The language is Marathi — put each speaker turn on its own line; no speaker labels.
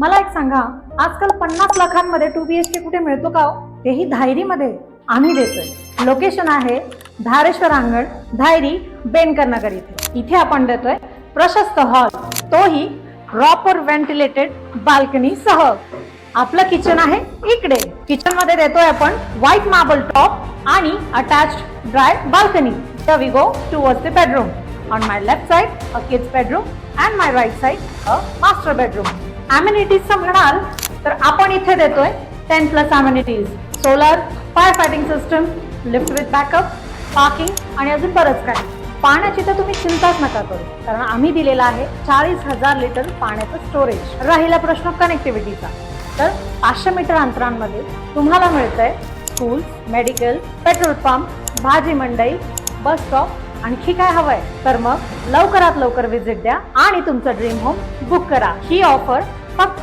मला एक सांगा, आजकाल 50 लाखांमध्ये 2 BHK कुठे मिळतो का हो? तेही धायरीमध्ये आम्ही देतोय. लोकेशन आहे धारेश्वर अंगण, धायरी, बेनकर नगर इथे. इथे आपण देतोय प्रशस्त हॉल, तोही प्रॉपर व्हेंटिलेटेड बाल्कनी सह. आपलं किचन आहे इकडे. किचन मध्ये देतोय आपण व्हाईट मार्बल टॉप आणि attached dry balcony. Here we go towards the bedroom. On my left side, a kids bedroom and my right side, a master bedroom. Amenities म्हणाल तर आपण इथे देतोय 10+ amenities. Solar, fire fighting system, lift with backup, parking आणि अजून बरंच काही. पाण्याची तर तुम्ही चिंताच नका करू, कारण आम्ही दिलेला आहे 40,000 लिटर पाण्याचं स्टोरेज. राहिला प्रश्न कनेक्टिव्हिटीचा, तर 500 मीटर अंतरांमध्ये तुम्हाला मिळतंय स्कूल, मेडिकल, पेट्रोल पंप, भाजी मंडई, बस स्टॉप. आणखी काय हवंय तर मग लवकरात लवकर व्हिजिट द्या आणि तुमचं ड्रीम होम बुक करा. ही ऑफर फक्त